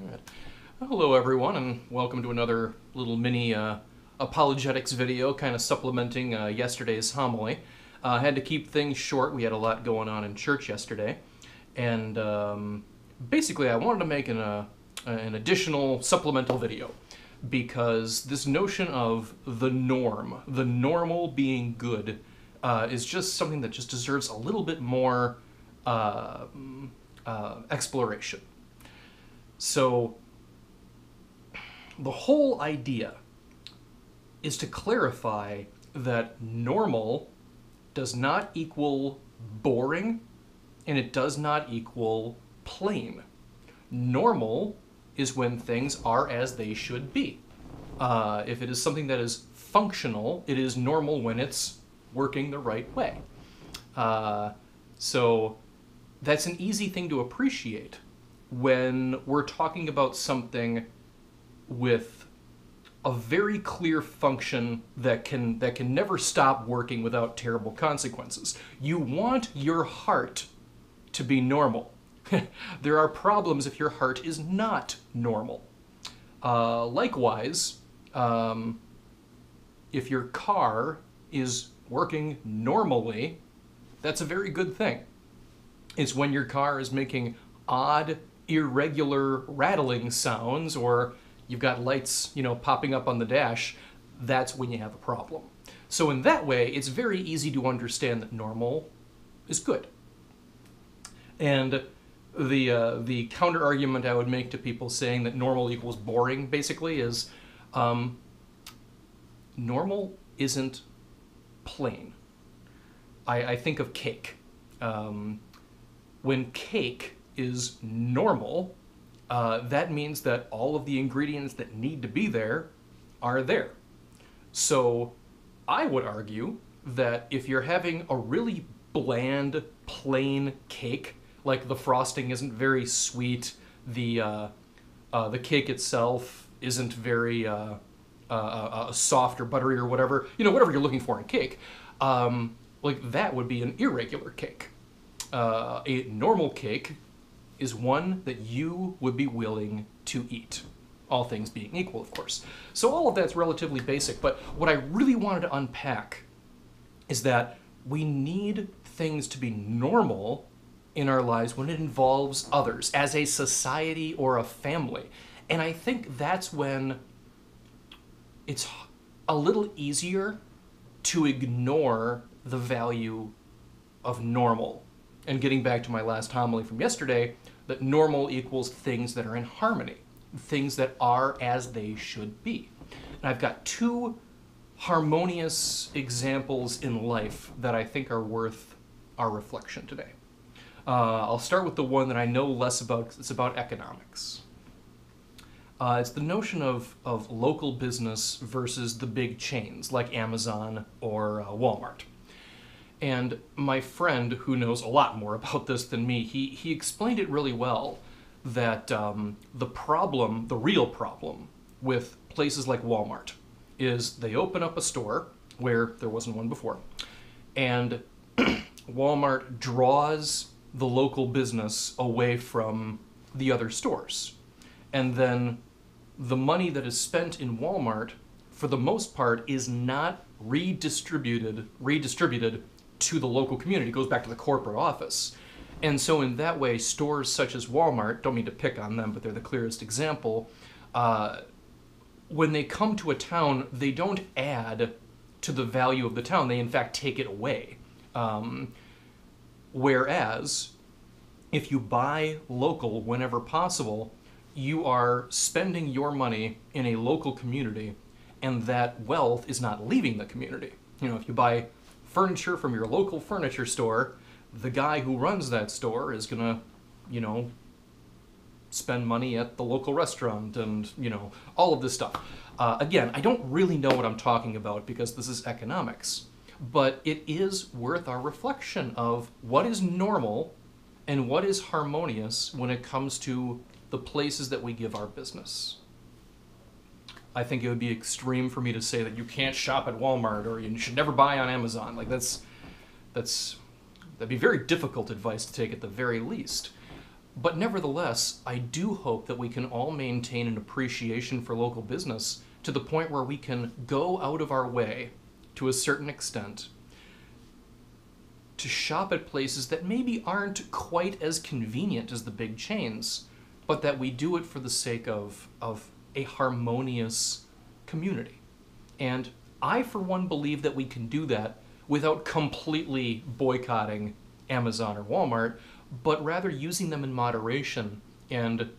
All right. Well, hello everyone, and welcome to another little mini apologetics video, kind of supplementing yesterday's homily. I had to keep things short. We had a lot going on in church yesterday, and basically I wanted to make an additional supplemental video because this notion of the norm, the normal being good, is just something that just deserves a little bit more exploration. So the whole idea is to clarify that normal does not equal boring, and it does not equal plain. Normal is when things are as they should be. If it is something that is functional, it is normal when it's working the right way. So that's an easy thing to appreciate when we're talking about something with a very clear function that can never stop working without terrible consequences. You want your heart to be normal. There are problems if your heart is not normal. Likewise, if your car is working normally, that's a very good thing. It's when your car is making odd, irregular rattling sounds, or you've got lights, popping up on the dash, that's when you have a problem. So in that way, it's very easy to understand that normal is good. And the counter argument I would make to people saying that normal equals boring, basically, is normal isn't plain. I think of cake. When cake is normal, that means that all of the ingredients that need to be there are there. So I would argue that if you're having a really bland, plain cake, like the frosting isn't very sweet, the cake itself isn't very soft or buttery or whatever, whatever you're looking for in cake, like that would be an irregular cake. A normal cake is one that you would be willing to eat. All things being equal, of course. So all of that's relatively basic, but what I really wanted to unpack is that we need things to be normal in our lives when it involves others, as a society or a family. And I think that's when it's a little easier to ignore the value of normal. And getting back to my last homily from yesterday, that normal equals things that are in harmony, things that are as they should be. And I've got two harmonious examples in life that I think are worth our reflection today. I'll start with the one that I know less about, because it's about economics. It's the notion of local business versus the big chains like Amazon or Walmart. And my friend, who knows a lot more about this than me, he explained it really well, that the real problem with places like Walmart is they open up a store where there wasn't one before, and Walmart draws the local business away from the other stores. And then the money that is spent in Walmart, for the most part, is not redistributed to the local community. It goes back to the corporate office. And so in that way, stores such as Walmart, don't mean to pick on them, but they're the clearest example, when they come to a town, they don't add to the value of the town. They in fact take it away. Whereas if you buy local whenever possible, you are spending your money in a local community, and that wealth is not leaving the community. If you buy furniture from your local furniture store, the guy who runs that store is gonna, spend money at the local restaurant and, all of this stuff. Again, I don't really know what I'm talking about because this is economics, but it is worth our reflection of what is normal and what is harmonious when it comes to the places that we give our business. I think it would be extreme for me to say that you can't shop at Walmart or you should never buy on Amazon. Like that'd be very difficult advice to take at the very least. But nevertheless, I do hope that we can all maintain an appreciation for local business to the point where we can go out of our way, to a certain extent, to shop at places that maybe aren't quite as convenient as the big chains, but that we do it for the sake of a harmonious community. And I, for one, believe that we can do that without completely boycotting Amazon or Walmart, but rather using them in moderation and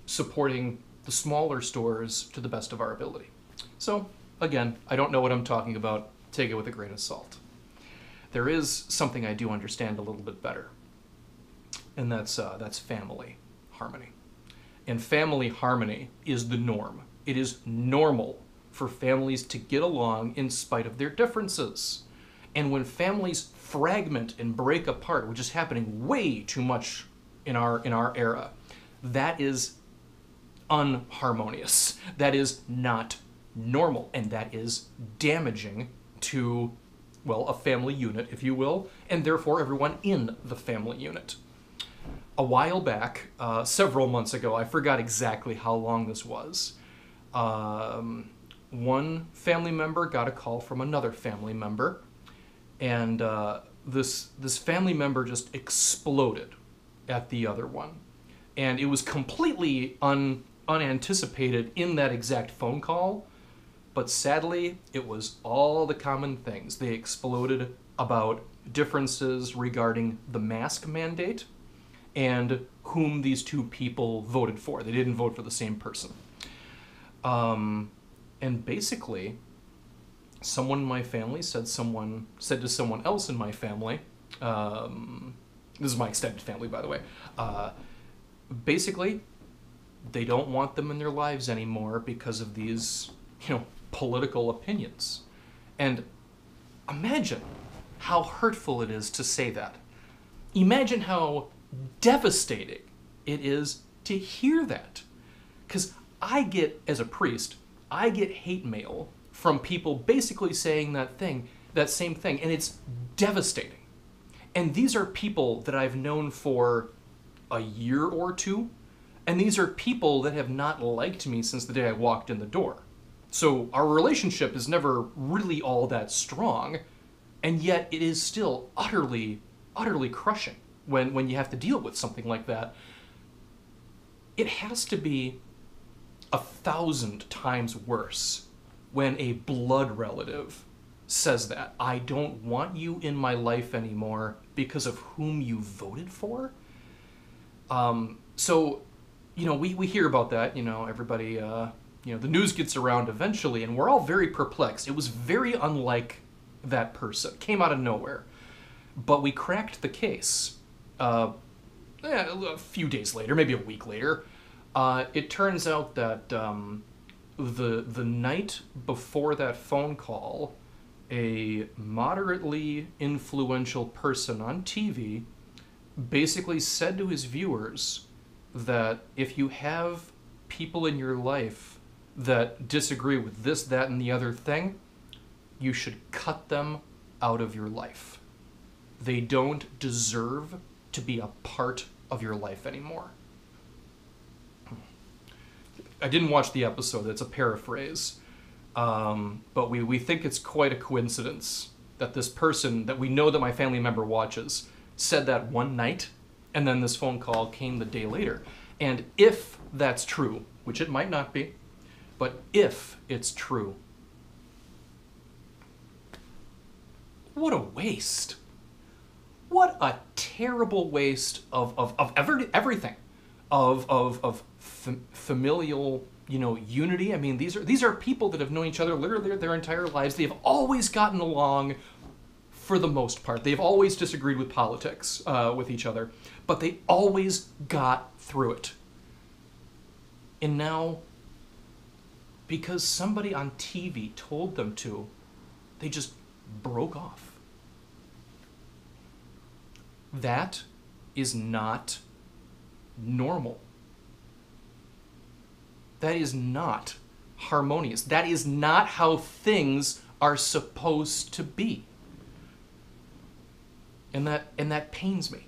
supporting the smaller stores to the best of our ability. So, again, I don't know what I'm talking about. Take it with a grain of salt. There is something I do understand a little bit better, and that's family harmony. And family harmony is the norm. It is normal for families to get along in spite of their differences. And when families fragment and break apart, which is happening way too much in our era, that is unharmonious. That is not normal, and that is damaging to, well, a family unit, if you will, and therefore everyone in the family unit. A while back, several months ago, I forgot exactly how long this was, one family member got a call from another family member, and this family member just exploded at the other one. And it was completely unanticipated in that exact phone call, but sadly, it was all the common things. They exploded about differences regarding the mask mandate and whom these two people voted for. They didn't vote for the same person. And basically, someone in my family said to someone else in my family, this is my extended family, by the way, basically, they don't want them in their lives anymore because of these, political opinions. And imagine how hurtful it is to say that. Imagine how devastating it is to hear that. Because as a priest, I get hate mail from people basically saying that same thing, and it's devastating. And these are people that I've known for a year or two, and these are people that have not liked me since the day I walked in the door. So our relationship is never really all that strong, and yet it is still utterly, utterly crushing when you have to deal with something like that. It has to be 1,000 times worse when a blood relative says that. I don't want you in my life anymore because of whom you voted for. So, we hear about that, everybody, the news gets around eventually, and we're all very perplexed. It was very unlike that person. Came out of nowhere. But we cracked the case a few days later, maybe a week later. It turns out that the night before that phone call, a moderately influential person on TV basically said to his viewers that if you have people in your life that disagree with this, that, and the other thing, you should cut them out of your life. They don't deserve to be a part of your life anymore. I didn't watch the episode, it's a paraphrase, but we think it's quite a coincidence that this person that we know that my family member watches said that one night, and then this phone call came the day later. And if that's true, which it might not be, but if it's true, what a waste. What a terrible waste of everything. Of familial, unity. I mean, these are people that have known each other literally their entire lives. They've always gotten along for the most part. They've always disagreed with politics with each other, but they always got through it. And now, because somebody on TV told them to, they just broke off. That is not normal. That is not harmonious. That is not how things are supposed to be. And that pains me.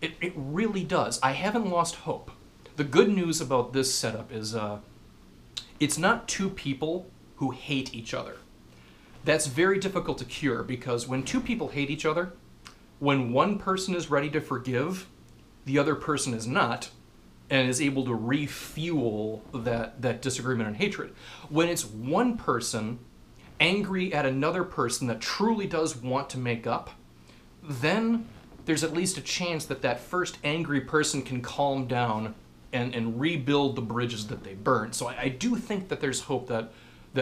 It really does. I haven't lost hope. The good news about this setup is it's not two people who hate each other. That's very difficult to cure, because when two people hate each other, when one person is ready to forgive, the other person is not, and is able to refuel that disagreement and hatred. When it's one person angry at another person that truly does want to make up, then there's at least a chance that that first angry person can calm down and rebuild the bridges that they burned. So I do think that there's hope that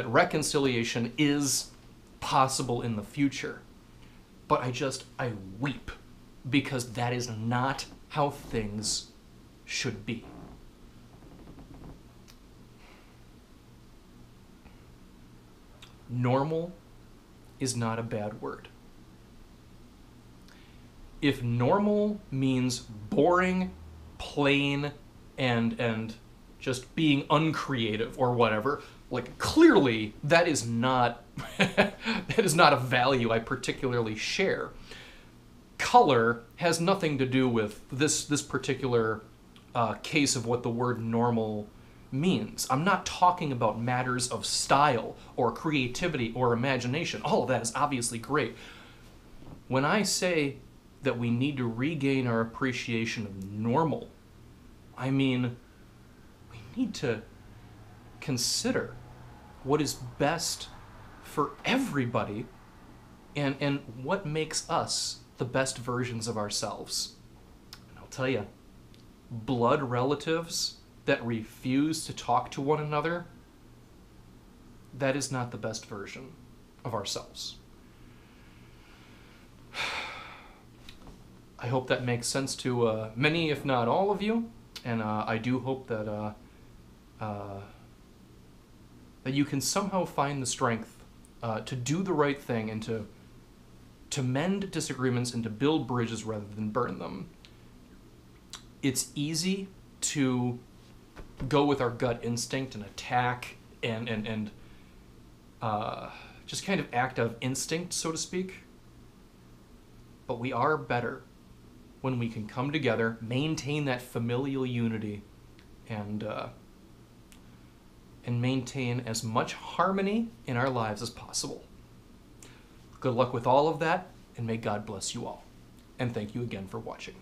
reconciliation is possible in the future. But I weep, because that is not how things should be. Normal is not a bad word. If normal means boring, plain, and just being uncreative or whatever, like, clearly that is not that is not a value I particularly share. Color has nothing to do with this particular case of what the word normal means. I'm not talking about matters of style or creativity or imagination. All of that is obviously great. When I say that we need to regain our appreciation of normal, I mean we need to consider what is best for everybody and what makes us the best versions of ourselves. And I'll tell you, blood relatives that refuse to talk to one another, that is not the best version of ourselves. I hope that makes sense to many, if not all of you, and I do hope that that you can somehow find the strength to do the right thing and to mend disagreements and to build bridges rather than burn them. It's easy to go with our gut instinct and attack and just kind of act out of instinct, so to speak. But we are better when we can come together, maintain that familial unity, and maintain as much harmony in our lives as possible. Good luck with all of that, and may God bless you all. And thank you again for watching.